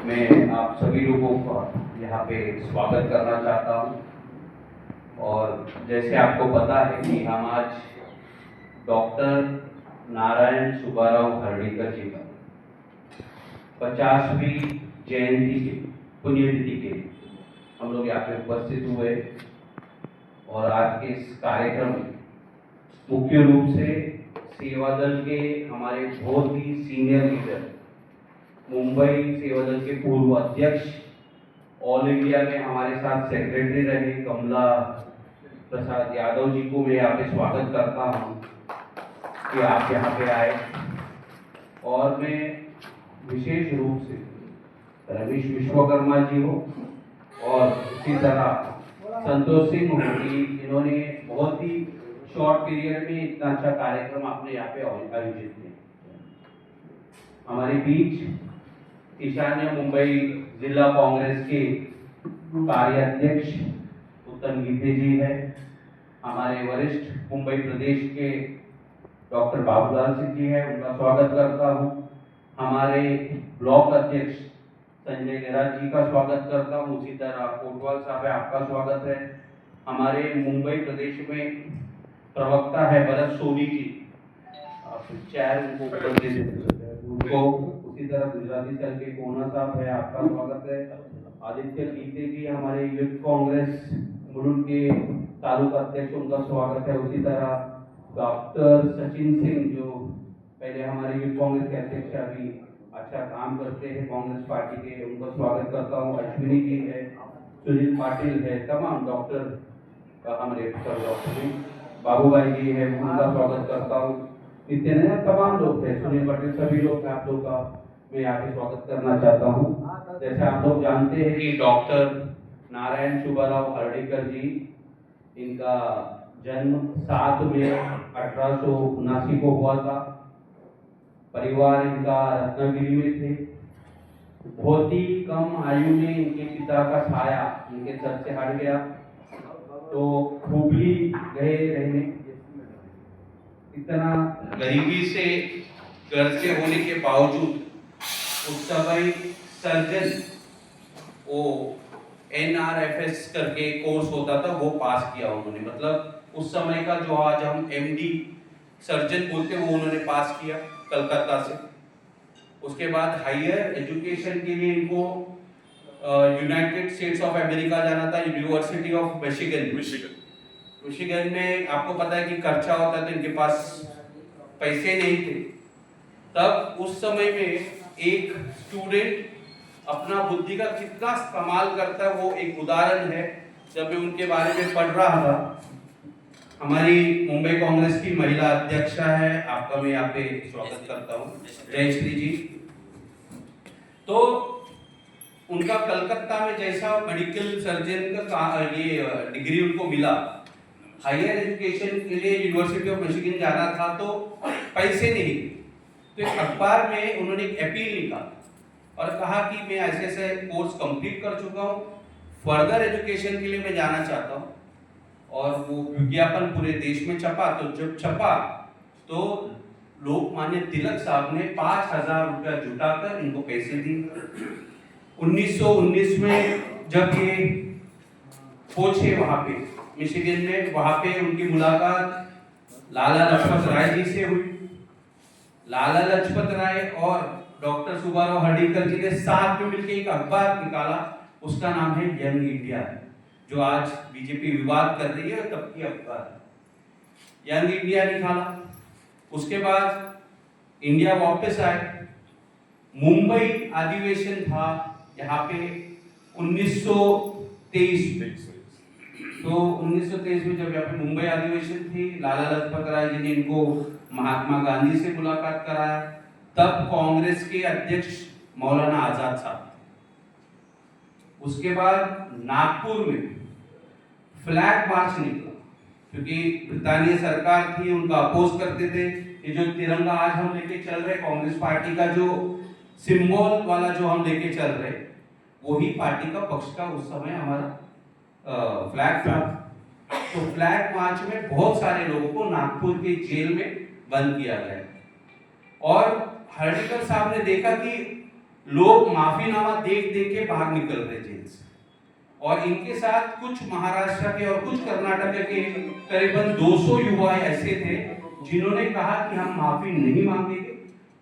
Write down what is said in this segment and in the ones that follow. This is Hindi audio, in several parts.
मैं आप सभी लोगों का यहाँ पे स्वागत करना चाहता हूँ। और जैसे आपको पता है कि हम आज डॉक्टर नारायण सुब्बाराव हर्डीकर जी का 50वीं जयंती की पुण्यतिथि के हम लोग यहाँ पे उपस्थित हुए। और आज के इस कार्यक्रम में मुख्य रूप से सेवा दल के हमारे बहुत ही सीनियर लीडर, मुंबई सेवा दल के पूर्व अध्यक्ष, ऑल इंडिया में हमारे साथ सेक्रेटरी रहे कमला प्रसाद यादव जी को मैं यहाँ पे स्वागत करता हूँ कि आप यहाँ पे आए। और मैं विशेष रूप से रमेश विश्वकर्मा जी हो और इसी तरह संतोष सिंह हो कि इन्होंने बहुत ही शॉर्ट पीरियड में इतना अच्छा कार्यक्रम आपने यहाँ पे आयोजित किया। हमारे बीच ईशान्य मुंबई जिला कांग्रेस के कार्याध्यक्ष उत्तम गीते जी है। हमारे वरिष्ठ मुंबई प्रदेश के डॉक्टर बाबूलाल सिंह जी है, उनका स्वागत करता हूँ। हमारे ब्लॉक अध्यक्ष संजय गहराज जी का स्वागत करता हूँ। उसी तरह कोटवाल साहब है, आपका स्वागत है। हमारे मुंबई प्रदेश में प्रवक्ता है भरत सोनी जी, आप चेयर उनको उसी तरह गुजराती सेल के कोना साहब है, आपका स्वागत है। आदित्य गीते जी हमारे यूथ कांग्रेस मुलुंड के तालुका अध्यक्ष, उनका स्वागत है। उसी तरह डॉक्टर सचिन सिंह जो पहले हमारे यूथ कांग्रेस के अध्यक्ष, अभी अच्छा काम करते हैं कांग्रेस पार्टी के, उनका स्वागत करता हूँ। अश्विनी जी है, सुनील पाटिल है, तमाम डॉक्टर हमारे डॉक्टर बाबू भाई जी है, उनका स्वागत करता हूँ। इतने तमाम लोग थे, सुनील पाटिल, सभी लोग आप लोग का मैं यहाँ पे स्वागत करना चाहता हूँ। जैसे आप लोग जानते हैं कि डॉक्टर नारायण सुब्बाराव हर्डीकर जी, इनका जन्म 7 मई 1879 को हुआ था। परिवार इनका रत्नागिरी में थे। बहुत ही कम आयु में इनके पिता का साया इनके सर से हट गया, तो हुबली गए रहने। इतना गरीबी से घर से होने के बावजूद उस समय सर्जन वो NRFS करके कोर्स होता था, वो पास किया उन्होंने। मतलब उस समय का जो आज हम MD सर्जन बोलते हैं वो उन्होंने पास किया कलकत्ता से। उसके बाद हायर एजुकेशन के लिए इनको यूनाइटेड स्टेट्स ऑफ अमेरिका जाना था, यूनिवर्सिटी ऑफ मिशिगन में। आपको पता है कि खर्चा होता है, तो इनके पास पैसे नहीं थे। तब उस समय में एक स्टूडेंट अपना बुद्धि का कितना इस्तेमाल करता है वो एक उदाहरण है। जब मैं उनके बारे में पढ़ रहा था, हमारी मुंबई कांग्रेस की महिला अध्यक्षा है, आपका मैं यहाँ पे स्वागत करता हूँ, जयश्री जी। तो उनका कलकत्ता में जैसा मेडिकल सर्जन का ये डिग्री उनको मिला, हायर एजुकेशन के लिए यूनिवर्सिटी ऑफ मिशिगन जाना था, तो पैसे नहीं। तो एक अखबार में उन्होंने एक अपील लिखा और कहा कि मैं ऐसे ऐसे कोर्स कंप्लीट कर चुका हूँ, फर्दर एजुकेशन के लिए मैं जाना चाहता हूँ। और वो विज्ञापन पूरे देश में छपा। तो जब छपा तो लोकमान्य तिलक साहब ने 5,000 रुपया जुटाकर इनको पैसे दिए। 1919 में जब ये पहुंचे वहां पे मिशिगन में, वहां पे उनकी मुलाकात लाला लजपत राय जी से हुई। लाला लजपत राय और डॉक्टर सुब्बाराव हर्डीकर जी ने साथ में मिलकर एक अखबार निकाला, उसका नाम है यंग इंडिया, जो आज बीजेपी विवाद कर रही है, तब की अखबार यंग इंडिया निकाला। उसके बाद इंडिया वापस आए। मुंबई अधिवेशन था यहाँ पे 1923 में। तो 1923 में जब यहाँ पे मुंबई अधिवेशन थी, लाला लजपत राय जी ने इनको महात्मा गांधी से मुलाकात कराया। तब कांग्रेस के अध्यक्ष मौलाना आजाद साहब। उसके बाद नागपुर में फ्लैग मार्च निकला, क्योंकि ब्रिटानिया सरकार थी, उनका अपोज करते थे। ये जो तिरंगा आज हम लेके चल रहे, कांग्रेस पार्टी का जो सिंबल वाला जो हम लेके चल रहे, वही पार्टी का पक्ष का उस समय हमारा फ्लैग था। तो फ्लैग मार्च में बहुत सारे लोगों को नागपुर के जेल में बंद किया गया। और हर्डीकर साहब ने देखा कि लोग माफीनामा देख देख के बाहर निकल रहे जेल से, और इनके साथ कुछ महाराष्ट्र के और कुछ कर्नाटक के करीबन 200 युवा ऐसे थे जिन्होंने कहा कि हम माफी नहीं मांगेंगे,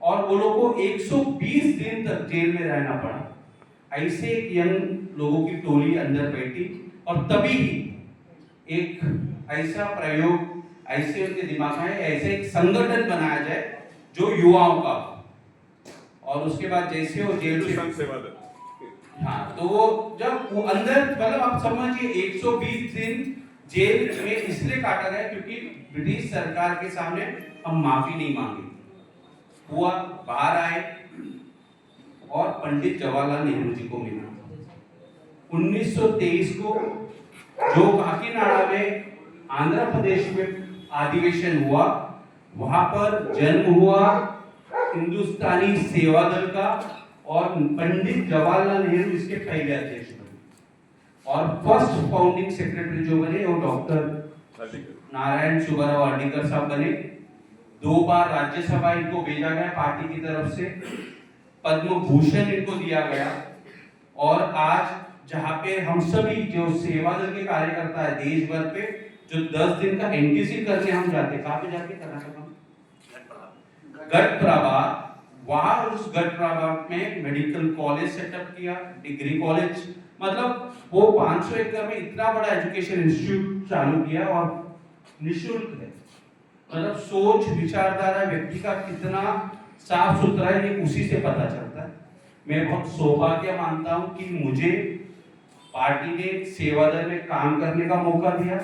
और वो लोगों को 120 दिन तक जेल में रहना पड़ा। ऐसे एक यंग लोगों की टोली अंदर बैठी, और तभी एक ऐसा प्रयोग, ऐसे उनके दिमाग में ऐसे एक संगठन बनाया जाए जो युवाओं का, और उसके बाद जैसे वो जेल से, हाँ, तो वो जब वो अंदर, मतलब आप समझिए 120 दिन जेल में इसलिए काटा गया क्योंकि ब्रिटिश सरकार के सामने हम माफी नहीं मांगे। हुआ, बाहर आए और पंडित जवाहरलाल नेहरू जी को मिला 1923 को, जो काकीनाडा में आंध्र प्रदेश में अधिवेशन हुआ, वहां पर जन्म हुआ हिंदुस्तानी सेवा दल का, और पंडित जवाहरलाल नेहरू इसके पहले अध्यक्ष बने, और फर्स्ट फाउंडिंग सेक्रेटरी जो बने वो डॉक्टर नारायण सुब्बाराव अर्डीकर साहब बने। 2 बार राज्यसभा इनको भेजा गया पार्टी की तरफ से, पद्म भूषण इनको दिया गया, और आज जहाँ पे हम सभी जो सेवा दल के कार्यकर्ता है देश भर पे, जो 10 दिन का एनटीसी करने हम जाते, कहाँ पे जाके कर्नाटक में गढ़ प्रभा, वहां उस गढ़ प्रभा में मेडिकल कॉलेज सेटअप किया, डिग्री कॉलेज, मतलब वो 500 एकड़ में इतना बड़ा एजुकेशन इंस्टीट्यूट चालू किया, और निःशुल्क है। मतलब सोच विचारधारा व्यक्ति का कितना साफ सुथरा है ये उसी से पता चलता है। मैं बहुत सौभाग्य मानता हूं कि मुझे पार्टी ने सेवा दल में काम करने का मौका दिया।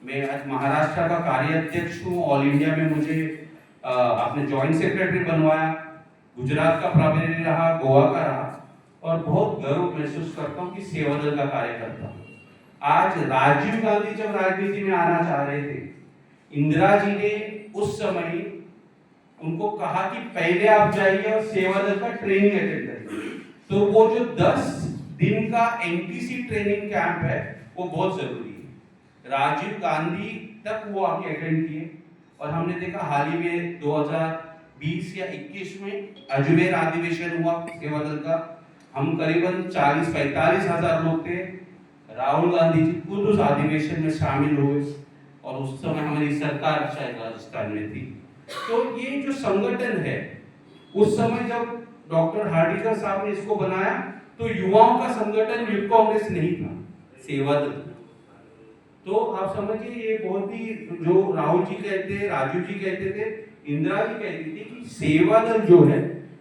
मैं आज महाराष्ट्र का कार्याध्यक्ष हूँ, ऑल इंडिया में मुझे आपने जॉइंट सेक्रेटरी बनवाया, गुजरात का प्रभारी रहा, गोवा का रहा, और बहुत गर्व महसूस करता हूँ कि सेवा दल का कार्यकर्ता हूँ। आज राजीव गांधी जब राजनीति में आना चाह रहे थे, इंदिरा जी ने उस समय उनको कहा कि पहले आप जाइए और सेवा दल का ट्रेनिंग अटेंड करिए। तो वो जो 10 दिन का एनटीसी ट्रेनिंग कैंप है वो बहुत जरूरी है। राजीव गांधी तक वो आके अटेंड किए, और हमने देखा हाल ही में 2020 या 21 में अजमेर अधिवेशन हुआ सेवा दल का, हम करीबन 40-45 हजार लोग थे। राहुल गांधी जी खुद उस अधिवेशन में शामिल हुए, और उस समय हमारी सरकार शायद राजस्थान में थी। तो ये जो संगठन है, उस समय जब डॉक्टर हार्डिकर साहब ने इसको बनाया तो युवाओं का संगठन युथ कांग्रेस नहीं था, सेवा दल। तो आप समझिए ये बहुत ही, जो राहुल जी कहते, राजू जी कहते थे, इंदिरा जी कहती थी कि सेवा दल जो है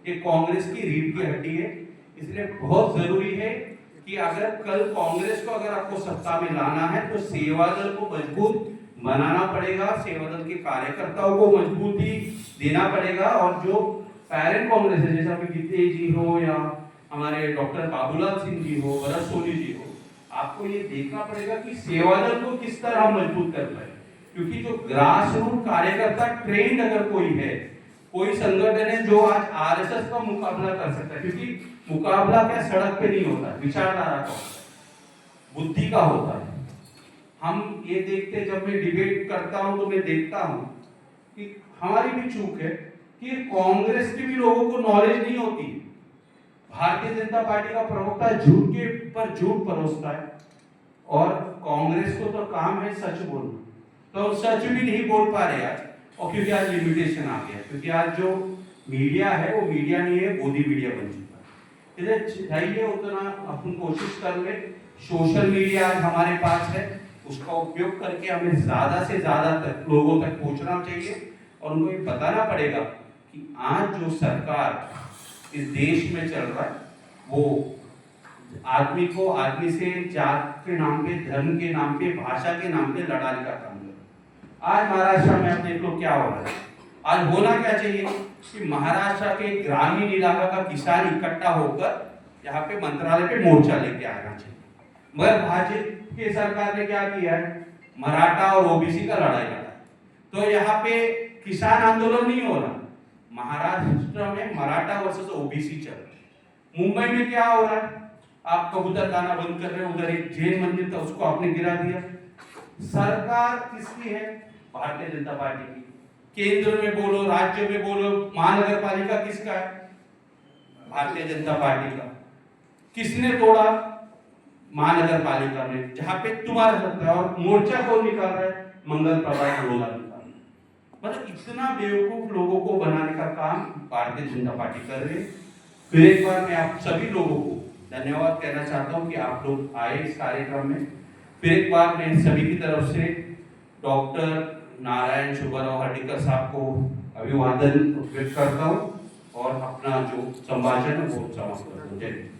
ये कांग्रेस की रीढ़ की हड्डी है। इसलिए बहुत जरूरी है कि अगर कल कांग्रेस को अगर आपको सत्ता में लाना है तो सेवा दल को मजबूत बनाना पड़ेगा, सेवा दल के कार्यकर्ताओं को मजबूती देना पड़ेगा, और जो पेरेंट कांग्रेस है जैसा कि गीते जी हो या हमारे डॉक्टर बाबूलाल सिंह जी हो, भरत सोनी जी हो, आपको ये देखना पड़ेगा कि सेवा दल को किस तरह मजबूत कर पाए। क्योंकि जो ग्रास रूट कार्यकर्ता ट्रेंड अगर कोई है, कोई संगठन है जो आज आरएसएस का मुकाबला कर सकता है, क्योंकि मुकाबला क्या सड़क पे नहीं होता, विचारधारा का होता है, बुद्धि का होता है। हम ये देखते, जब मैं डिबेट करता हूं तो मैं देखता हूं कि हमारी भी चूक है कि कांग्रेस के भी लोगों को नॉलेज नहीं होती। भारतीय जनता पार्टी का प्रवक्ता झूठ के पर झूठ परोसता है, और कांग्रेस को तो काम है सच बोलना, तो सच भी नहीं बोल पा रहे आज, और क्योंकि आज लिमिटेशन आ गया, क्योंकि आज जो मीडिया है वो मीडिया नहीं है, गोदी मीडिया बन चुका है। इसलिए चाहिए उतना अपन कोशिश कर ले, सोशल मीडिया आज हमारे पास है, उसका उपयोग करके हमें ज्यादा से ज्यादा तक लोगों तक पहुंचना चाहिए, और उनको ये बताना पड़ेगा कि आज जो सरकार इस देश में चल रहा है वो आदमी को आदमी से जात के नाम पे, धर्म के नाम पे, भाषा के नाम पे लड़ाने का काम कर रहा है। आज महाराष्ट्र में आप देख लो क्या हो रहा है। आज होना क्या चाहिए कि महाराष्ट्र के ग्रामीण इलाका का किसान इकट्ठा होकर यहाँ पे मंत्रालय पे मोर्चा लेके आना चाहिए, मगर भाजपा की सरकार ने क्या किया है, मराठा और ओबीसी का लड़ाई लड़ा। तो यहाँ पे किसान आंदोलन नहीं हो रहा, महाराष्ट्र में मराठा वर्सेस ओबीसी चल रहा है। मुंबई में क्या हो रहा है, आप कबूतर खाना बंद कर रहे हो, उधर एक जैन मंदिर था उसको आपने गिरा दिया। सरकार किसकी है, भारतीय जनता पार्टी की। केंद्र में बोलो, राज्य में बोलो, महानगर पालिका किसका है, भारतीय जनता पार्टी का, किसने तोड़ा महानगर पालिका में, जहां पे तुम्हारा सत्ता है, और मोर्चा कौन निकाल रहा है, मंगल प्रभात अरोड़ा निकाल रहा है। मतलब इतना बेवकूफ लोगों को बनाने का काम भारतीय जनता पार्टी कर रही है। फिर एक बार मैं आप सभी लोगों को धन्यवाद कहना चाहता हूं कि आप लोग आए इस कार्यक्रम में। फिर एक बार मैं सभी की तरफ से डॉक्टर नारायण सुब्बाराव हर्डीकर साहब को अभिवादन व्यक्त करता हूं और अपना जो संभाषण है वो समाप्त करता हूं। जय हिंद।